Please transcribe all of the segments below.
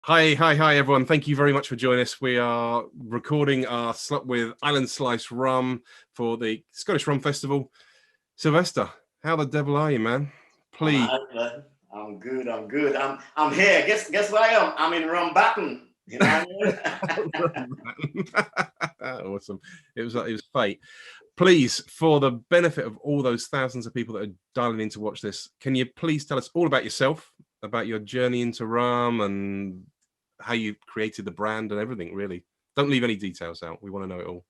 Hi, everyone. Thank you very much for joining us. We are recording our slot with IslandSlice rum for the Scottish Rum Festival. Sylvester, how the devil are you, man? Please. I'm good. I'm here. Guess where I am? I'm in Rum Baton. You know what I mean? Awesome. It was fate. Please, for the benefit of all those thousands of people that are dialing in to watch this, can you please tell us all about yourself, about your journey into rum and how you created the brand and everything, really? Don't leave any details out. We want to know it all.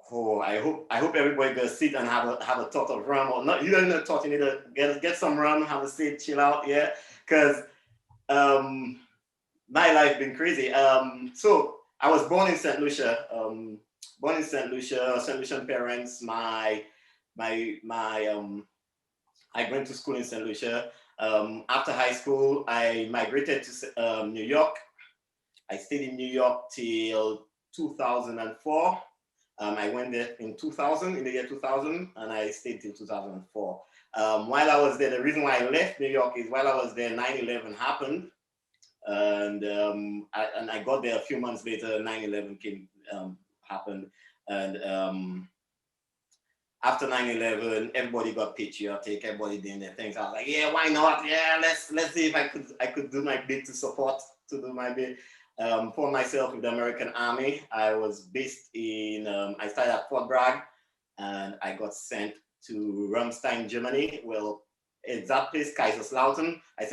Oh, I hope everybody gonna sit and have a tot of rum, or not. You don't need a tot. You need to get some rum, have a sit, chill out. Yeah, because my life been crazy. So I was born in Saint Lucia. Saint Lucian parents. My I went to school in Saint Lucia. After high school, I migrated to New York. I stayed in New York till 2004. I went there in 2000, in the year 2000, and I stayed till 2004. While I was there, the reason why I left New York is while I was there, 9/11 happened. And I got there a few months later, 9/11 happened. And after 9/11, everybody got patriotic, everybody doing their things. I was like, yeah, why not? Yeah, let's see if I could do my bit to do my bit. For myself with the American Army. I was based in, I started at Fort Bragg, and I got sent to Ramstein, Germany. Well, it's that place, Kaiserslautern. Got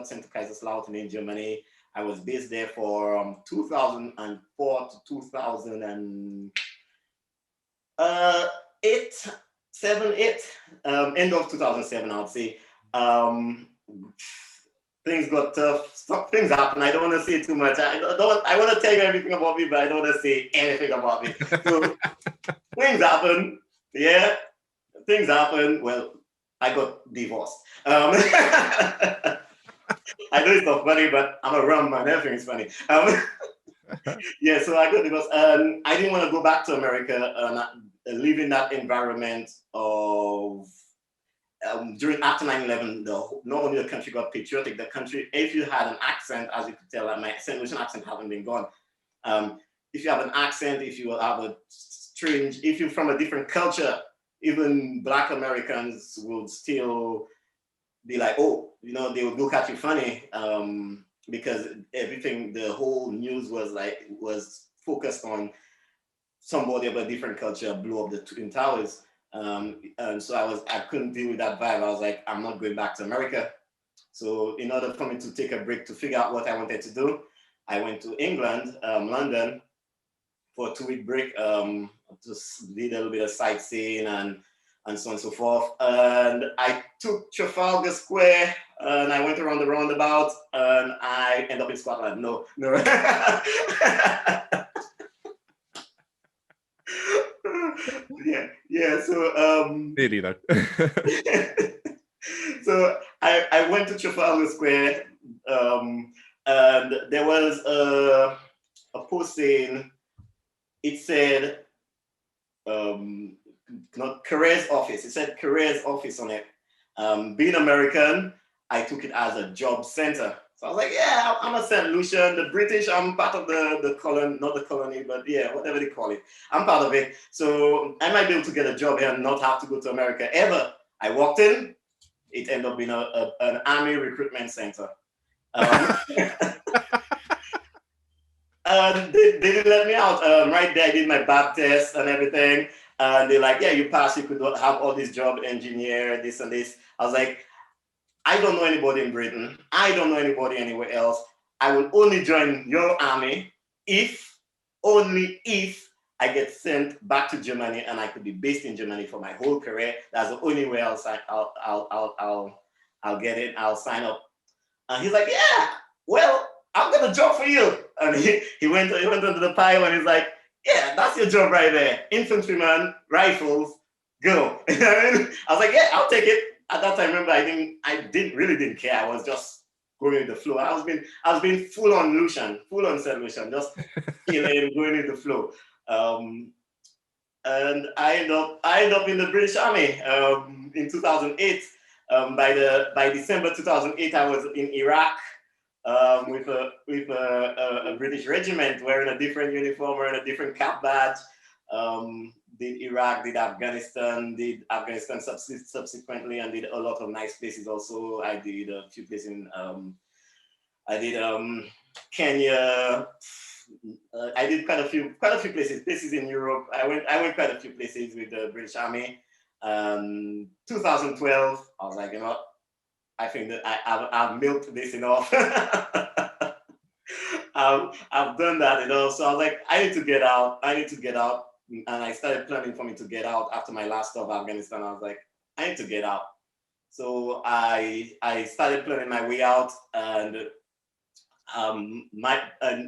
sent to Kaiserslautern in Germany. I was based there for 2004 to 2008, 8, end of 2007, I would say. Things got tough. Things happen. I don't want to say too much. I want to tell you everything about me, but I don't want to say anything about me. So things happen. Yeah, things happen. Well, I got divorced. I know it's not funny, but I'm a rum man. Everything is funny. Yeah, so I got divorced. I didn't want to go back to America and live in that environment of after 9/11, not only the country got patriotic, the country, if you had an accent, as you could tell, my St. Lucian accent haven't been gone. If you have an accent, if you have if you're from a different culture, even Black Americans would still be like, oh, they would look at you funny, because the whole news was focused on somebody of a different culture blew up the Twin Towers. And so I couldn't deal with that vibe. I was like, I'm not going back to America. So in order for me to take a break to figure out what I wanted to do, I went to England, London, for a 2-week break. Just did a little bit of sightseeing and so on and so forth. And I took Trafalgar Square and I went around the roundabout and I ended up in Scotland. No. Yeah. So Really, though. So I went to Trafalgar Square, and there was a post saying, it said, not careers office. It said careers office on it. Being American, I took it as a job center. So I was like, yeah, I'm a St. Lucian. The British, I'm part of the colony, not the colony, but yeah, whatever they call it. I'm part of it. So I might be able to get a job here and not have to go to America ever. I walked in, it ended up being an army recruitment center. They didn't let me out. Right there, I did my back test and everything. And they're like, yeah, you passed. You could have all this job, engineer, this and this. I was like, I don't know anybody in Britain. I don't know anybody anywhere else. I will only join your army only if I get sent back to Germany and I could be based in Germany for my whole career. That's the only way I'll get it. I'll sign up. And he's like, yeah, well, I've got a job for you. And he went under the pile and he's like, yeah, that's your job right there. Infantryman, rifles, go. I was like, yeah, I'll take it. At that time, remember, I really didn't care. I was just going with the flow. I was being full on St. Lucian, just killing, going with the flow. And I ended up in the British Army in 2008. By December 2008, I was in Iraq. with a British regiment, wearing a different uniform, wearing a different cap badge. Did Iraq, did Afghanistan subsequently, and did a lot of nice places also. I did a few places in I did Kenya. I did quite a few places in Europe. I went quite a few places with the British Army. 2012, I was like, I think that I've milked this enough. I've done that, So I was like, I need to get out. And I started planning for me to get out after my last stop, Afghanistan. I was like, I need to get out. So I started planning my way out, and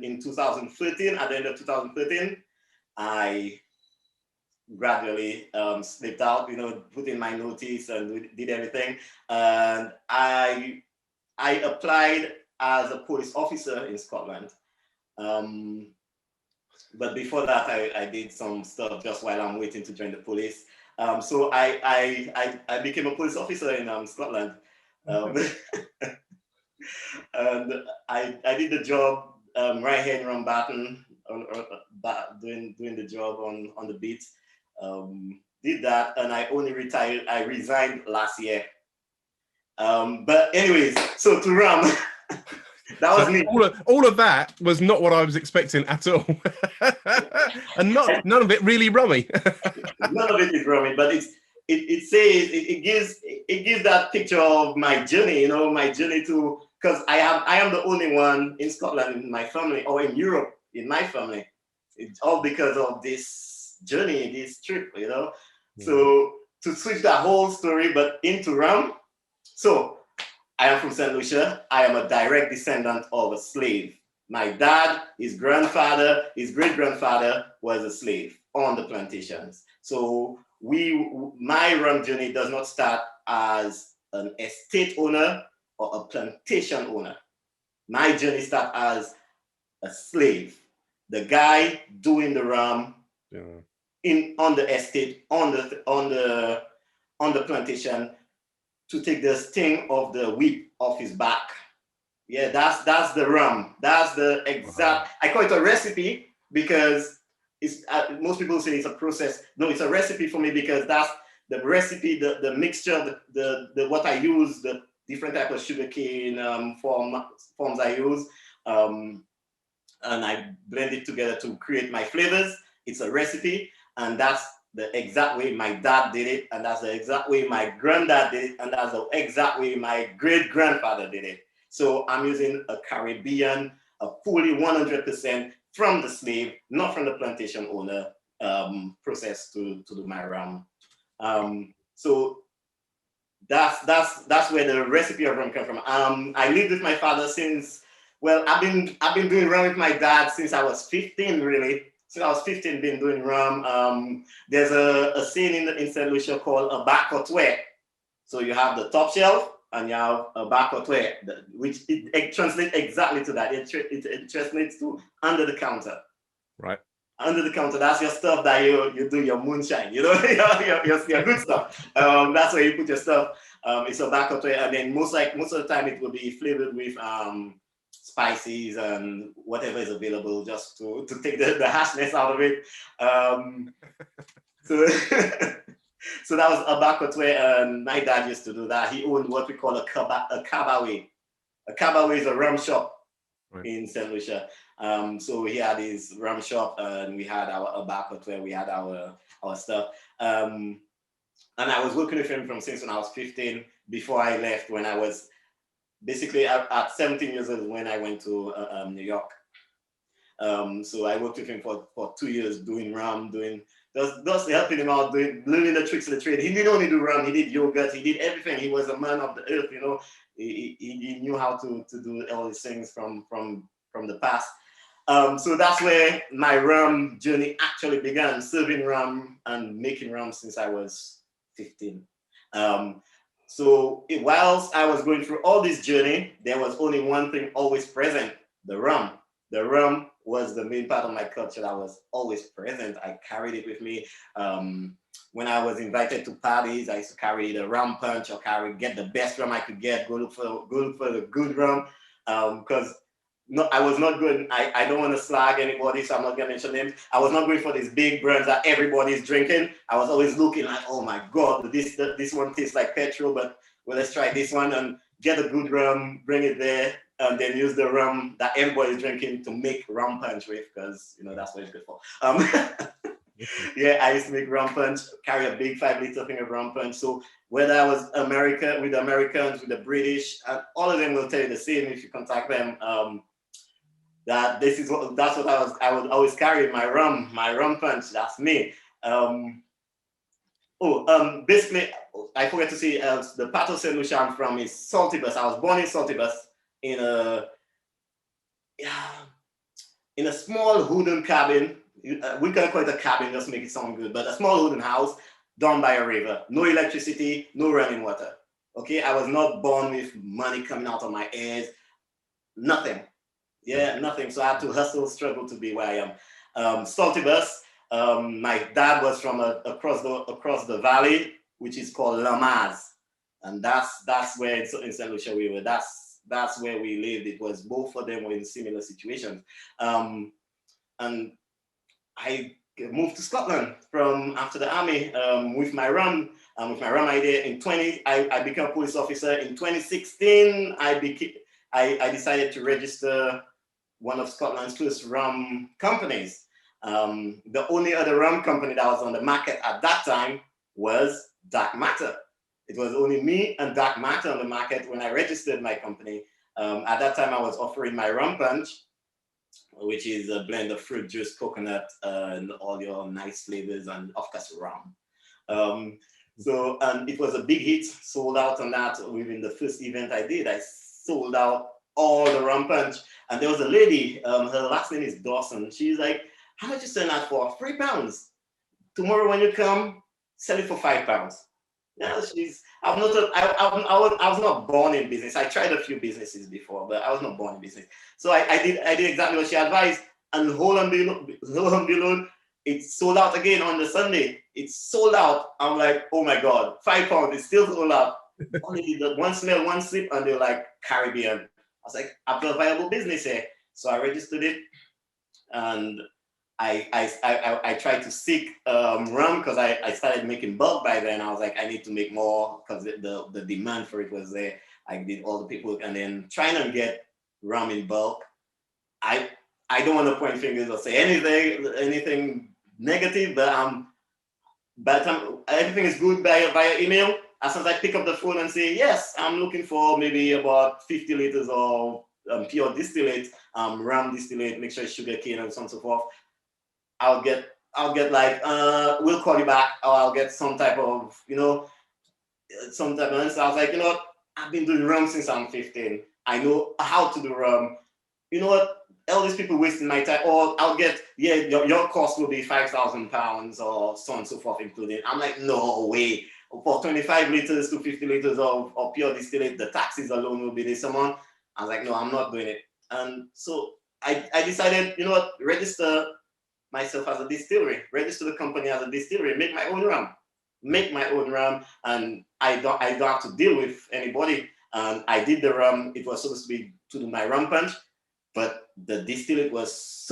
in 2013, at the end of 2013, I gradually slipped out, put in my notice and did everything. And I applied as a police officer in Scotland. But before that, I did some stuff just while I'm waiting to join the police. So I became a police officer in Scotland. And I did the job right here in Rumbarton, doing the job on the beat. Did that, and I resigned last year. But anyways, so to Ram, that was me. All of that was not what I was expecting at all. And none of it really rummy. None of it is rummy, but it gives that picture of my journey, my journey to, because I am the only one in Scotland in my family, or in Europe in my family. It's all because of this journey, this trip, Yeah. So to switch that whole story, but into Ram. So I am from St. Lucia. I am a direct descendant of a slave. My dad, his grandfather, his great-grandfather was a slave on the plantations. So my Ram journey does not start as an estate owner or a plantation owner. My journey starts as a slave, the guy doing the Ram on the estate, on the plantation, to take the sting of the whip off his back. Yeah, that's the Ram. That's the exact. I call it a recipe because it's most people say it's a process. No, it's a recipe for me because that's the recipe, the mixture, the what I use, the different type of sugarcane forms I use, and I blend it together to create my flavors. It's a recipe, and that's the exact way my dad did it, and that's the exact way my granddad did it, and that's the exact way my great-grandfather did it. So I'm using a Caribbean, a fully 100% from the slave, not from the plantation owner process to do my rum. So that's where the recipe of rum came from. I lived with my father since, well, I've been doing rum with my dad since I was 15, really. Since I was 15, been doing rum. There's a saying in St. Lucia called a back or twe. So you have the top shelf and you have a back or twe, which it translates exactly to that. It translates to under the counter. Right. Under the counter, that's your stuff that you do your moonshine, your good stuff. That's where you put your stuff. It's a back or twe, and then most of the time it will be flavored with spices and whatever is available, just to take the harshness out of it. So that was a back or twe, and my dad used to do that. He owned what we call a cabaret. A cabaret is a rum shop in St. Lucia. So he had his rum shop, and we had our back or twe, we had our stuff. And I was working with him since when I was 15, before I left, when I was basically at 17 years old when I went to New York. So I worked with him for 2 years doing rum, just helping him out, learning the tricks of the trade. He didn't only do rum, he did yogurt, he did everything. He was a man of the earth, He knew how to do all these things from the past. So that's where my rum journey actually began, serving rum and making rum since I was 15. So whilst I was going through all this journey, there was only one thing always present: the rum. The rum was the main part of my culture that was always present. I carried it with me. When I was invited to parties, I used to carry the rum punch or get the best rum I could get, go look for the good rum. because no, I was not going. I don't want to slag anybody, so I'm not gonna mention names. I was not going for these big brands that everybody's drinking. I was always looking like, oh my god, this one tastes like petrol, but well, let's try this one and get a good rum, bring it there, and then use the rum that everybody's drinking to make rum punch with, because that's what it's good for. Yeah, I used to make rum punch, carry a big 5-liter thing of rum punch. So whether I was with the Americans, with the British, and all of them will tell you the same if you contact them. That's what I would always carry my rum punch. That's me. Basically, I forgot to say the part of St. Lucia I'm from is Saltibus. I was born in Saltibus in a small wooden cabin. We can call it a cabin just to make it sound good, but a small wooden house down by a river. No electricity, no running water. Okay, I was not born with money coming out of my ears. Nothing. Yeah, nothing. So I had to hustle, struggle to be where I am. Saltibus. My dad was from across the valley, which is called Lamaz, and that's where in St. Lucia we were. That's where we lived. It was both of them were in similar situations, and I moved to Scotland from after the army with my rum idea. I became a police officer in 2016. I decided to register one of Scotland's first rum companies. The only other rum company that was on the market at that time was Dark Matter. It was only me and Dark Matter on the market when I registered my company. At that time, I was offering my rum punch, which is a blend of fruit juice, coconut, and all your nice flavors, and of course rum. And it was a big hit, sold out on that within the first event I did. I sold out all the rum punch. And there was a lady, her last name is Dawson. She's like, how much you selling that for? £3. Tomorrow when you come, sell it for £5. Yeah, I was not born in business. I tried a few businesses before, but I was not born in business. So I did exactly what she advised, and hold on below, it sold out again on the Sunday. It's sold out. I'm like, oh my God, £5, it's still sold out. Only did one smell, one sip, and they're like, Caribbean. I was like, I've got a viable business here. So I registered it, and I tried to seek rum because I started making bulk by then. I was like, I need to make more because the demand for it was there. I did all the paperwork, and then trying to get rum in bulk. I don't want to point fingers or say anything negative, but by the time everything is good via email, as soon as I pick up the phone and say, yes, I'm looking for maybe about 50 liters of pure distillate, rum distillate, make sure it's sugar cane and so on and so forth, I'll get like, we'll call you back, or I'll get some type of answer. I was like, I've been doing rum since I'm 15. I know how to do rum. You know what? All these people wasting my time. Or I'll get, your cost will be £5,000 or so on and so forth included. I'm like, no way. For 25 liters to 50 liters of pure distillate, the taxes alone will be this amount. I was like, no, I'm not doing it. And so I decided, register myself as a distillery, register the company as a distillery, make my own rum, and I don't have to deal with anybody. And I did the rum. It was supposed to be to do my rum punch, but the distillate was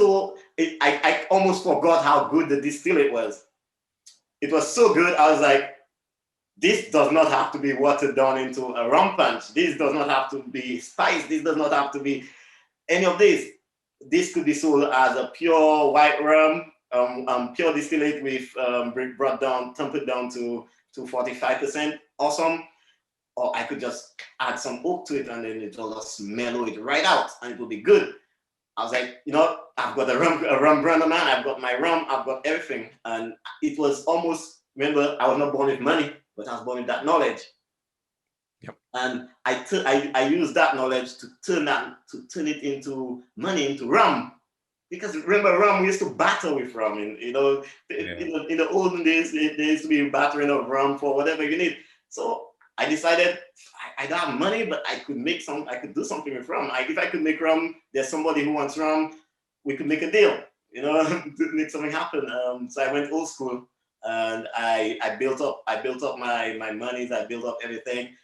I almost forgot how good the distillate was. It was so good. I was like, this does not have to be watered down into a rum punch. This does not have to be spiced. This does not have to be any of this. This could be sold as a pure white rum, pure distillate with tempered down to 45%. Awesome. Or I could just add some oak to it, and then it will just mellow it right out, and it will be good. I was like, I've got a rum brand, man. I've got my rum. I've got everything. And it was almost, remember, I was not born with money, but I was born with that knowledge. Yep. And I used that knowledge to turn it into money, into rum. Because remember, rum, we used to battle with rum. In the olden days, there used to be battering of rum for whatever you need. So I decided I don't have money, but I could do something with rum. If I could make rum, there's somebody who wants rum, we could make a deal, to make something happen. So I went old school, and I built up my monies, I built up everything.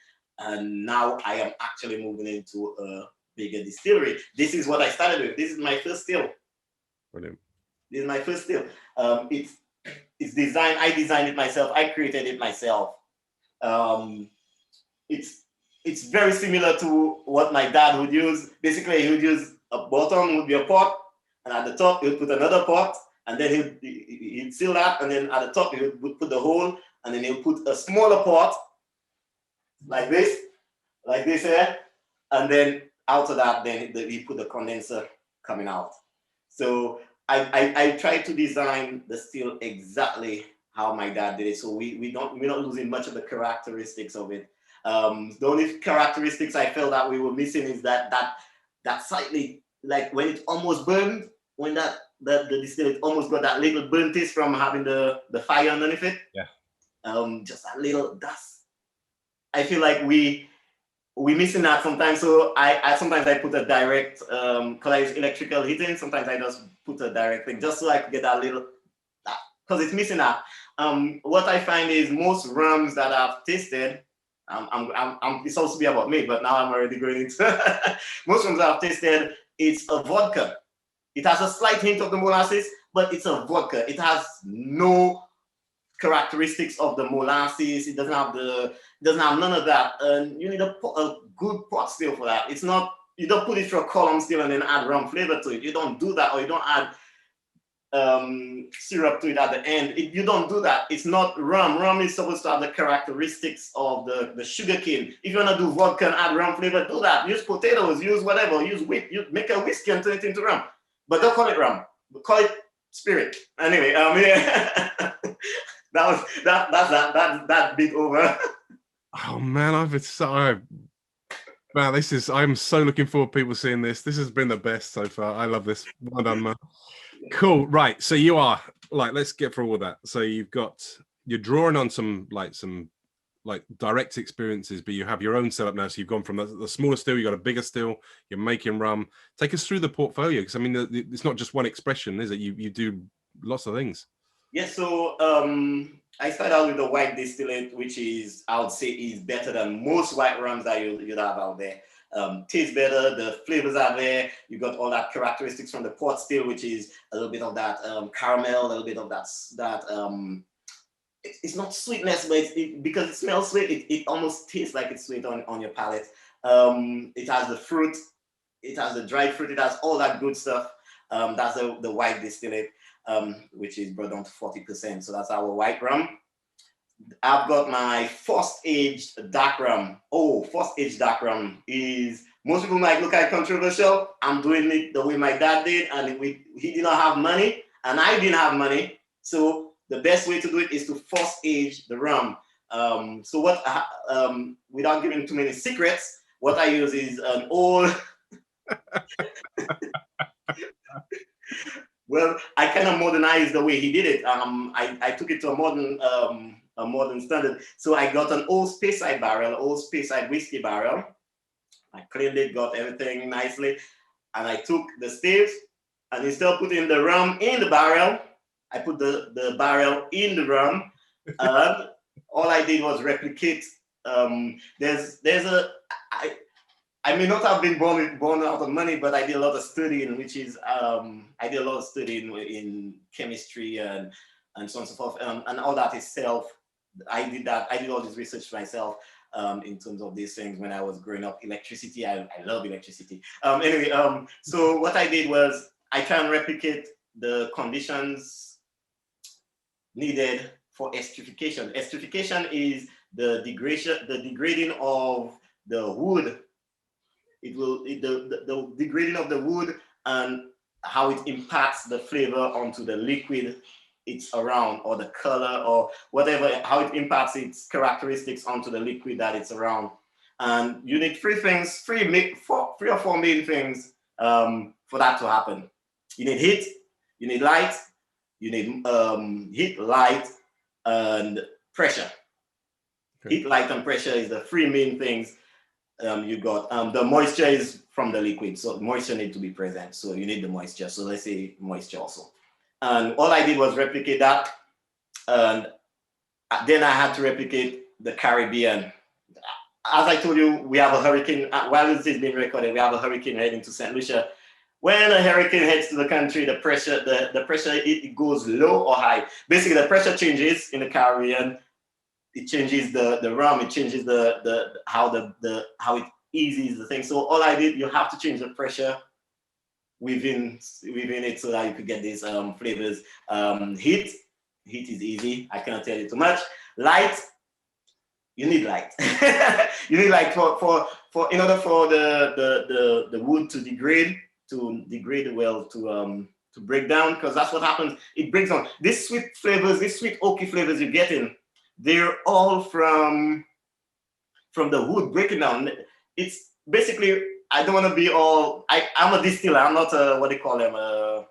And now I am actually moving into a bigger distillery. This is what I started with. This is my first still. Brilliant. This is my first still. It's designed. I designed it myself. I created it myself. It's very similar to what my dad would use. Basically, he would use a bottom would be a pot, and at the top he would put another pot, and then he'd seal that, and then at the top he would put the hole, and then he'll put a smaller pot like this here, and then out of that, then he put the condenser coming out. So I tried to design the still exactly how my dad did it, so we're not losing much of the characteristics of it. The only characteristics I felt that we were missing is that slightly, like when it almost burned, when the distillate almost got that little burnt taste from having the fire underneath it. Yeah. Just that little dust. I feel like we missing that sometimes. So I sometimes I put a direct because I use electrical heating. Sometimes I just put a direct thing just so I could get that little, because it's missing that. What I find is most rums that I've tasted. It's supposed to be about me, but now I'm already going into most rums I've tasted. It's a vodka. It has a slight hint of the molasses, but it's a vodka. It has no characteristics of the molasses. It doesn't have none of that. And you need a good pot still for that. It's not, you don't put it through a column still and then add rum flavor to it. You don't do that, or you don't add syrup to it at the end. You don't do that. It's not rum. Rum is supposed to have the characteristics of the sugar cane. If you want to do vodka and add rum flavor, do that. Use potatoes, use whatever, use wheat. You make a whiskey and turn it into rum. But don't call it rum. Call it spirit. Anyway, yeah. That's that big over. Oh man, man, I'm so looking forward to people seeing this. This has been the best so far. I love this. Well done, man. Cool. Right. So you are let's get through all of that. So you're drawing on some direct experiences, but you have your own setup now. So you've gone from the smaller still, you got a bigger still, you're making rum. Take us through the portfolio, because I mean, it's not just one expression, is it? You do lots of things. Yeah. So I started out with the white distillate, which is, I would say, is better than most white rums that you'd have out there. Tastes better, the flavors are there. You got all that characteristics from the pot still, which is a little bit of that caramel, a little bit of that it's not sweetness, but because it smells sweet, it almost tastes like it's sweet on your palate. It has the fruit, it has the dried fruit, it has all that good stuff. That's the white distillate, which is brought down to 40%. So that's our white rum. I've got my first aged dark rum. First aged dark rum is, most people might look at controversial. I'm doing it the way my dad did, and he did not have money, and I didn't have money. So the best way to do it is to first age the rum. So what, without giving too many secrets, what I use is an old. Well, I kind of modernized the way he did it. I took it to a modern standard. So I got an old Speyside barrel, old Speyside whiskey barrel. I cleaned it, got everything nicely, and I took the staves, and instead of putting the rum in the barrel, I put the barrel in the rum, and all I did was replicate. I may not have been born out of money, but I did a lot of studying, which is I did a lot of studying in chemistry and so on and so forth, and all that is self. I did that. I did all this research myself in terms of these things when I was growing up. Electricity, I love electricity. Anyway, so what I did was I try and replicate the conditions needed for esterification. Esterification is the degrading of the wood. The degrading of the wood and how it impacts the flavor onto the liquid it's around, or the color, or whatever, how it impacts its characteristics onto the liquid that it's around. And you need three or four main things for that to happen. You need heat, you need light, you need heat, light, and pressure. Okay. Heat, light, and pressure is the three main things. You got the moisture is from the liquid, so moisture needs to be present. So you need the moisture. So let's say moisture also. And all I did was replicate that, and then I had to replicate the Caribbean. as I told you, we have a hurricane. While this is being recorded, we have a hurricane heading to St. Lucia. When a hurricane heads to the country, the pressure, it goes low or high. Basically, the pressure changes in the Caribbean. It changes the rum. It changes how it eases the thing. So all I did, you have to change the pressure within it so that you could get these flavors. Heat is easy. I cannot tell you too much. Light, you need light. You need light for in order for the wood to degrade well, to break down, because that's what happens. It breaks down. These sweet flavors, these sweet oaky flavors you're getting, they're all from the wood breaking down. It's basically, I don't want to be all. I'm a distiller. I'm not a, what they call them, a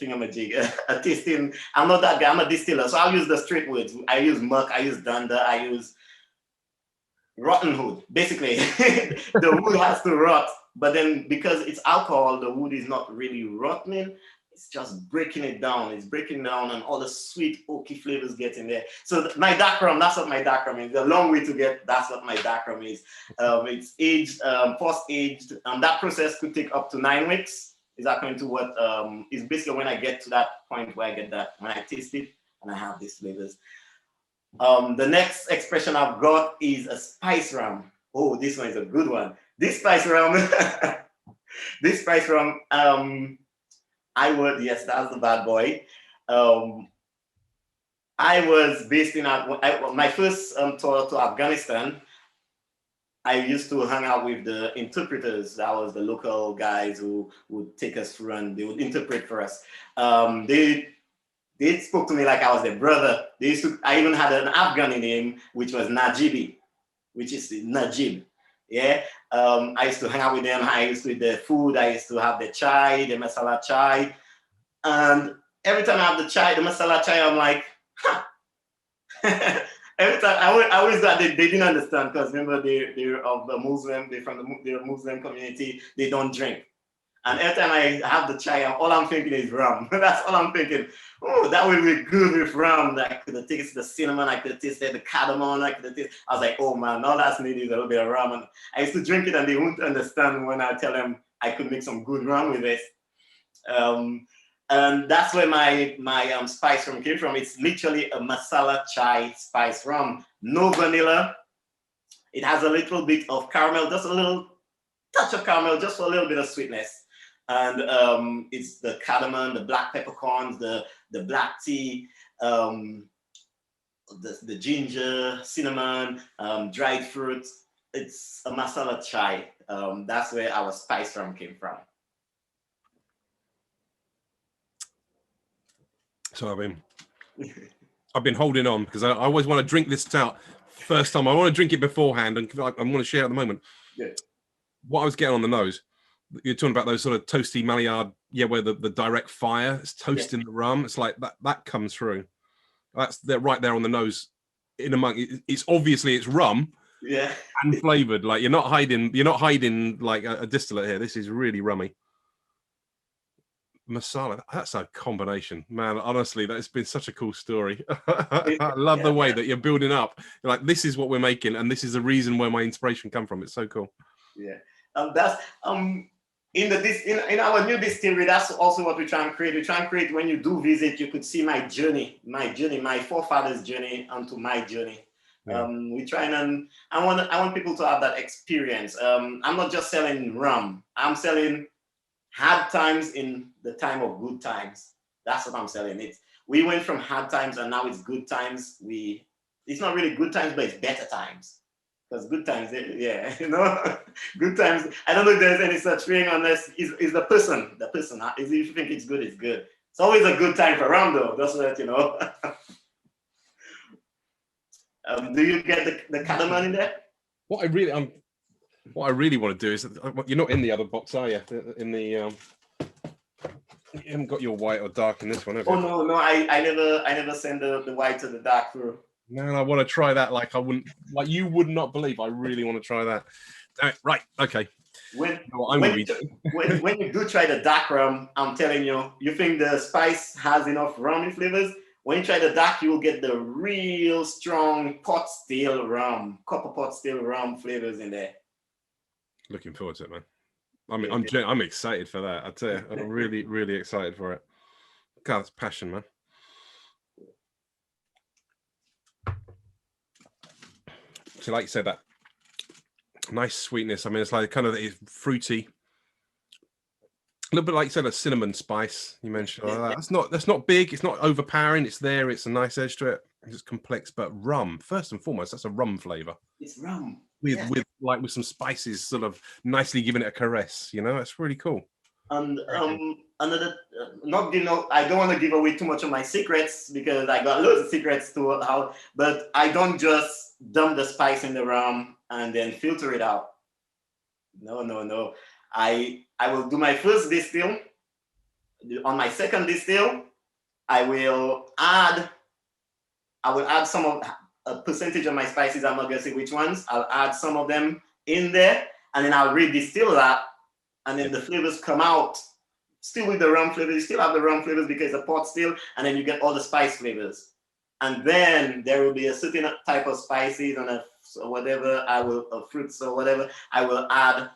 thingamajig, a tasting. I'm not that guy. I'm a distiller. So I'll use the straight words. I use muck. I use dunder. I use rotten wood. Basically, the wood has to rot. But then because it's alcohol, the wood is not really rotting. It's just breaking it down. It's breaking down, and all the sweet oaky flavors get in there. So my dark rum, that's what my dark rum is. The long way to get, that's what my dark rum is. It's aged, post-aged. That process could take up to 9 weeks. Is according to what is basically when I get to that point where I get that, when I taste it and I have these flavors. The next expression I've got is a spice rum. Oh, this one is a good one. This spice rum, yes, that's the bad boy. I was based in, my first tour to Afghanistan, I used to hang out with the interpreters. That was the local guys who would take us through and they would interpret for us. They spoke to me like I was their brother. I even had an Afghani name, which was Najibi, which is Najib. Yeah, I used to hang out with them. I used to eat their food. I used to have the chai, the masala chai. And every time I have the chai, the masala chai, I'm like, huh. Every time I always thought they didn't understand, because remember they're of the Muslim, they're a Muslim community, they don't drink. And every time I have the chai, all I'm thinking is rum. That's all I'm thinking. Oh, that would be good with rum. I could taste the cinnamon, I could taste the cardamom, I was like, oh man, all that's needed is a little bit of rum. And I used to drink it and they wouldn't understand when I tell them I could make some good rum with it. And that's where my spice rum came from. It's literally a masala chai spice rum. No vanilla. It has a little bit of caramel, just a little touch of caramel, just for a little bit of sweetness. And it's the cardamom, the black peppercorns, the black tea, the ginger, cinnamon, dried fruits. It's a masala chai. That's where our spice rum came from. So I've been holding on because I always want to drink this out first time. I want to drink it beforehand, and I want to share at the moment. Yeah. What I was getting on the nose, you're talking about those sort of toasty Maillard, yeah, where the direct fire, it's toasting the rum. It's like that comes through. They're right there on the nose. In among it's obviously it's rum, yeah, and flavored. Like you're not hiding like a distillate here. This is really rummy. Masala, that's a combination, man. Honestly, that's been such a cool story. I love the way that you're building up. You're like, this is what we're making, and this is the reason where my inspiration come from. It's so cool. Yeah, that's in our new distillery. That's also what we try and create. We try and create, when you do visit, you could see my journey, my forefathers' journey onto my journey. Yeah. We try and I want people to have that experience. I'm not just selling rum. I'm selling hard times in the time of good times. That's what I'm selling. We went from hard times and now it's good times. It's not really good times, but it's better times. Because good times, yeah, good times. I don't know if there's any such thing unless is the person. If you think it's good, it's good. It's always a good time for rum, though. Just so that you know. Do you get the cardamom in there? What I really want to do is, you're not in the other box, are you? In the you haven't got your white or dark in this one, have you? Oh no, I never send the white or the dark through. Man, I want to try that. You would not believe. I really want to try that. Right, okay. When you do try the dark rum, I'm telling you, you think the spice has enough rummy flavors. when you try the dark, you will get the real strong pot still rum, copper pot still rum flavors in there. Looking forward to it, man. I'm excited for that. I tell you, I'm really, really excited for it. God, it's passion, man. So, like you said, that nice sweetness. I mean, it's like kind of it's fruity. A little bit like you said, a cinnamon spice you mentioned. That's not big. It's not overpowering. It's there. It's a nice edge to it. It's complex, but rum first and foremost. That's a rum flavor. It's rum with some spices, sort of nicely giving it a caress. You know, it's really cool. And another, I don't want to give away too much of my secrets because I got loads of secrets to how. But I don't just dump the spice in the rum and then filter it out. No. I will do my first distill. On my second distill, I will add some of a percentage of my spices. I'm not gonna say which ones. I'll add some of them in there, and then I'll redistill that, and then the flavors come out still with the rum flavors. You still have the rum flavors because it's a pot still, and then you get all the spice flavors. And then there will be a certain type of spices and fruits or whatever I will add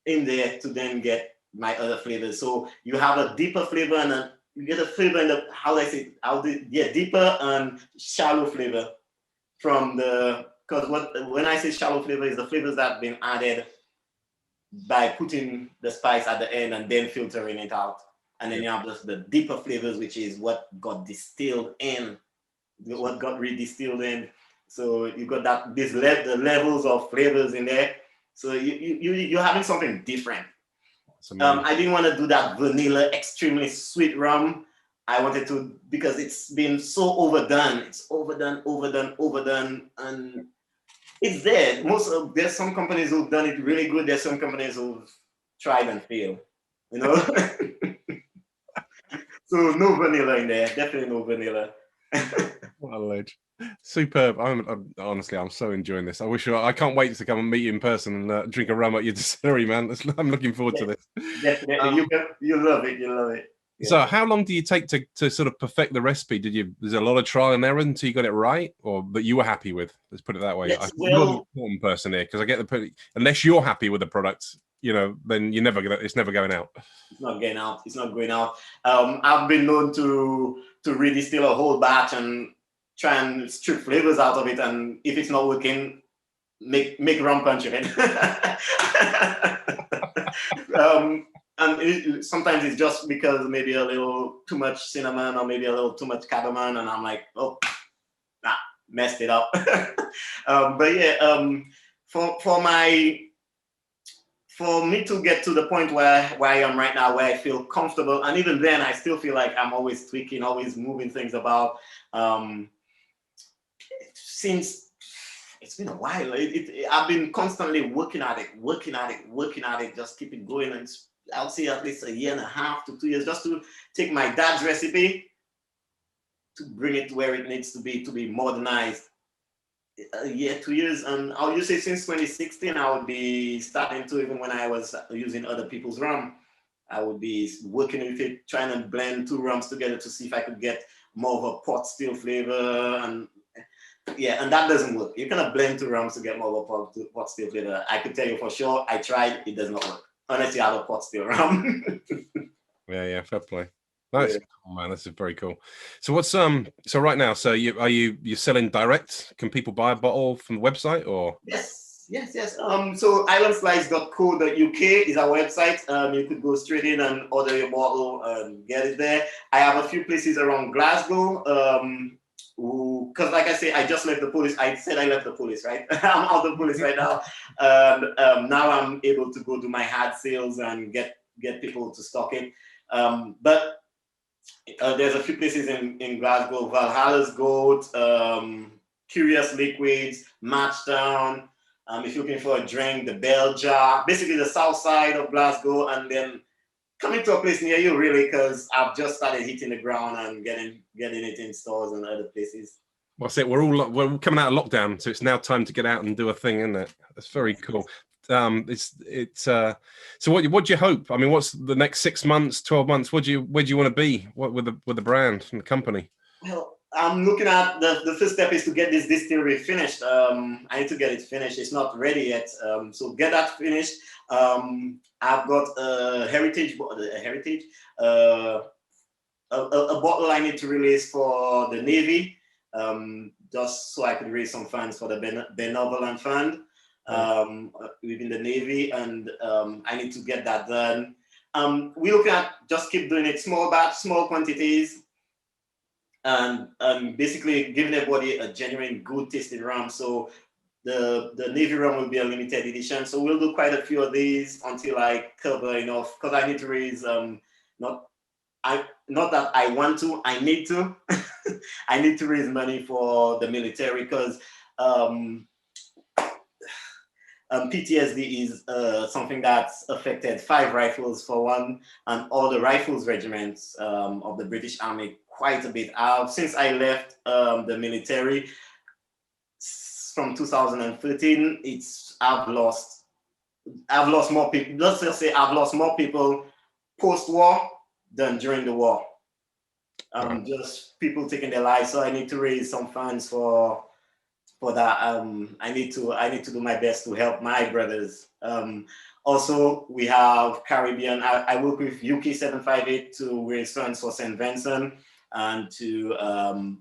in there to then get my other flavors. So you have a deeper flavor and you get a flavor in the deeper and shallow flavor from because when I say shallow flavor is the flavors that have been added by putting the spice at the end and then filtering it out. And then you have the deeper flavors, which is what got distilled in, what got redistilled in. So you got the levels of flavors in there. So you're having something different. I didn't want to do that vanilla, extremely sweet rum. I wanted to, because it's been so overdone. It's overdone, and it's there. There's some companies who've done it really good. There's some companies who've tried and failed. You know. So no vanilla in there. Definitely no vanilla. What a ledge. Superb. Honestly, I'm so enjoying this. I can't wait to come and meet you in person and drink a rum at your distillery, man. I'm looking forward to this. Definitely. You love it. You love it. Yeah. So how long do you take to sort of perfect the recipe? There's a lot of trial and error until you got it right, or that you were happy with? Let's put it that way. Yes, you're the important person here, because I get unless you're happy with the product, then it's never going out. It's not getting out. It's not going out. I've been known to redistill a whole batch and try and strip flavors out of it, and if it's not working, make rum punch of it. And sometimes it's just because maybe a little too much cinnamon or maybe a little too much cardamom, and I'm like, messed it up. But yeah, for me to get to the point where I am right now, where I feel comfortable, and even then I still feel like I'm always tweaking, always moving things about. Since it's been a while, I've been constantly working at it, just keep it going. And I'll say at least 1.5 to 2 years, just to take my dad's recipe to bring it where it needs to be modernized. A year, 2 years, and I'll say since 2016, I would be starting to, even when I was using other people's rum, I would be working with it, trying to blend 2 rums together to see if I could get more of a pot still flavor. And that doesn't work. You cannot blend 2 rums to get more of a pot still flavor. I could tell you for sure, I tried, it does not work unless you have a pot still rum. Yeah, fair play. Nice. Oh, man, this is very cool. So what's so right now, so you're selling direct? Can people buy a bottle from the website, or? Yes. So IslandSlice.co.uk is our website. You could go straight in and order your bottle and get it there. I have a few places around Glasgow. Because like I say, I just left the police. I said I left the police, right? I'm out of the police right now. Now I'm able to go do my hard sales and get people to stock it. But there's a few places in Glasgow: Valhalla's Goat, Curious Liquids, Matchdown. If you're looking for a drink, the Bell Jar, basically the south side of Glasgow, and then coming to a place near you, really, because I've just started hitting the ground and getting it in stores and other places. Well, that's it. We're coming out of lockdown, so it's now time to get out and do a thing, isn't it? That's very cool. So what do you hope? I mean, what's the next 6 months, 12 months? Where do you want to be? What with the brand and the company? Well, I'm looking at the first step is to get this distillery finished. I need to get it finished. It's not ready yet. So get that finished. I've got uh, a bottle I need to release for the Navy, just so I could raise some funds for the benevolent fund within the Navy, and I need to get that done. We're looking at just keep doing it small batch, small quantities, and basically giving everybody a genuine good tasting rum. So the Navy rum will be a limited edition. So we'll do quite a few of these until I cover enough, because I need to raise not not that I want to, I need to. I need to raise money for the military, because PTSD is something that's affected 5 rifles for one, and all the rifles regiments of the British Army quite a bit. Since I left the military from 2013, I've lost more people. Let's just say I've lost more people post-war than during the war. Just people taking their lives. So I need to raise some funds for that. I need to do my best to help my brothers. Also, we have Caribbean. I work with UK 758 to raise funds for St. Vincent and to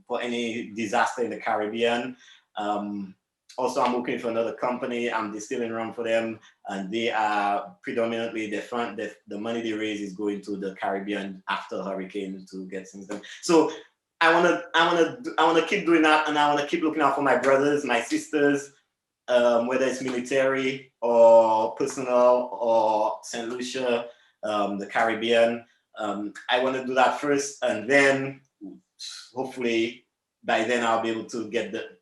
for any disaster in the Caribbean. Also, I'm working for another company. I'm distilling rum for them, and they are predominantly the money they raise is going to the Caribbean after hurricane to get things done. So I wanna keep doing that, and I wanna keep looking out for my brothers, my sisters, whether it's military or personal or St. Lucia, the Caribbean. I want to do that first, and then hopefully by then I'll be able to get the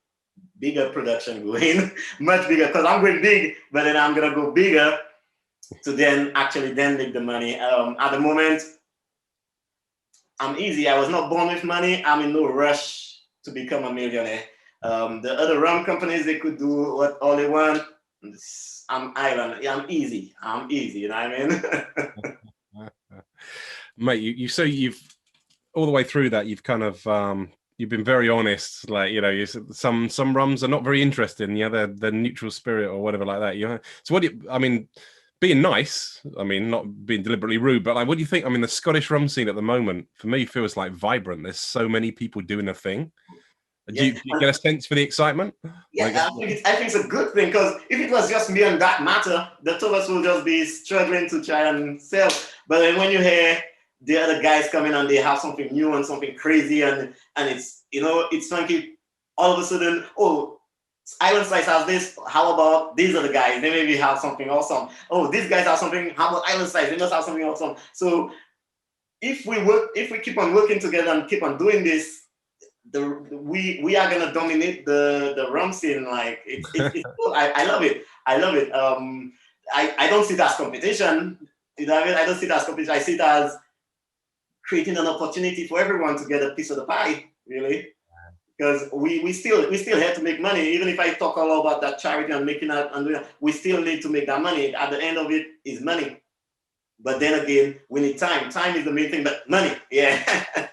bigger production going, much bigger, because I'm going big, but then I'm gonna go bigger to then actually make the money. At the moment, I'm easy. I was not born with money. I'm in no rush to become a millionaire. The other rum companies, they could do what all they want. I'm island. Yeah, I'm easy. You know what I mean? Mate, you've all the way through that. You've kind of you've been very honest. Like, you know, some rums are not very interesting. Yeah, they're neutral spirit or whatever like that. You know. So I mean, being nice. I mean, not being deliberately rude, but like, what do you think? I mean, the Scottish rum scene at the moment for me feels like vibrant. There's so many people doing a thing. Do you get a sense for the excitement? Yeah, I think it's a good thing, because if it was just me and that matter, the two of us will just be struggling to try and sell. But then when you hear the other guys come in and they have something new and something crazy, and it's, you know, it's funky, all of a sudden, oh, IslandSlice has this, how about these are the guys, they maybe have something awesome. Oh, these guys have something, how about IslandSlice, they must have something awesome. So if we keep on working together and keep on doing this, we are gonna dominate the rum scene. Like it's cool. I love it. I love it. I don't see it as competition. You know what I mean? I don't see it as competition. I see it as creating an opportunity for everyone to get a piece of the pie, really. Because we still have to make money. Even if I talk a lot about that charity and making that and doing that, we still need to make that money. At the end of it is money. But then again, we need time. Time is the main thing, but money, yeah.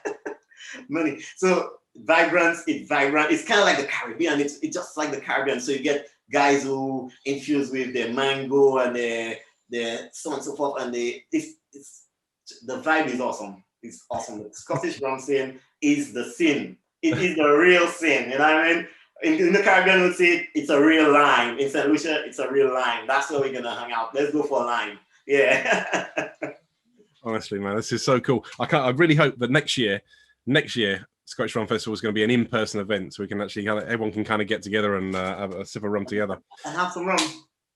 Money. So vibrance, it's vibrant. It's kind of like the Caribbean. It's just like the Caribbean. So you get guys who infuse with their mango and the so on and so forth, and the vibe is awesome. It's awesome. The Scottish rum scene is the scene. It is the real scene. You know what I mean? In the Caribbean, we'd say it's a real lime. In St. Lucia, it's a real lime. That's where we're gonna hang out. Let's go for a lime. Yeah. Honestly, man, this is so cool. I really hope that next year, Scottish Rum Festival is going to be an in-person event, so we can actually everyone can kind of get together and have a sip of rum together and have some rum.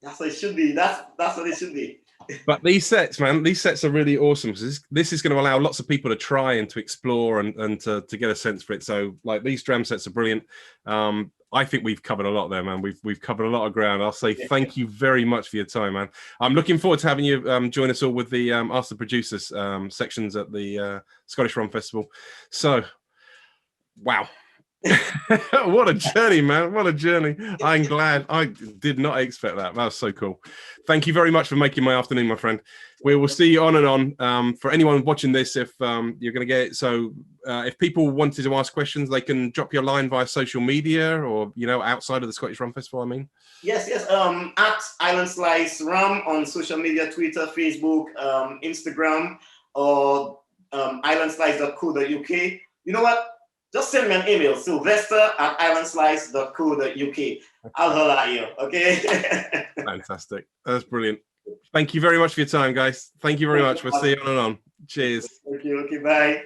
That's what it should be. That's what it should be. But these sets, man, these sets are really awesome. So this is going to allow lots of people to try and to explore and to get a sense for it. So like these dram sets are brilliant. I think we've covered a lot there, man. We've covered a lot of ground. I'll say thank you very much for your time, man. I'm looking forward to having you join us all with the Ask the Producers sections at the Scottish Rum Festival. So, wow. What a journey, man. What a journey. I'm glad. I did not expect that. That was so cool. Thank you very much for making my afternoon, my friend. We will see you on and on. For anyone watching this, if you're going to get it, so if people wanted to ask questions, they can drop you a line via social media or, you know, outside of the Scottish Rum Festival, I mean. Yes. At IslandSlice Rum on social media, Twitter, Facebook, Instagram, or islandslice.co.uk. You know what? Just send me an email, sylvester@islandslice.co.uk. I'll holler at you, okay? Fantastic. That's brilliant. Thank you very much for your time, guys. Thank you very much. We'll see you on and on. Cheers. Thank you. Okay, bye.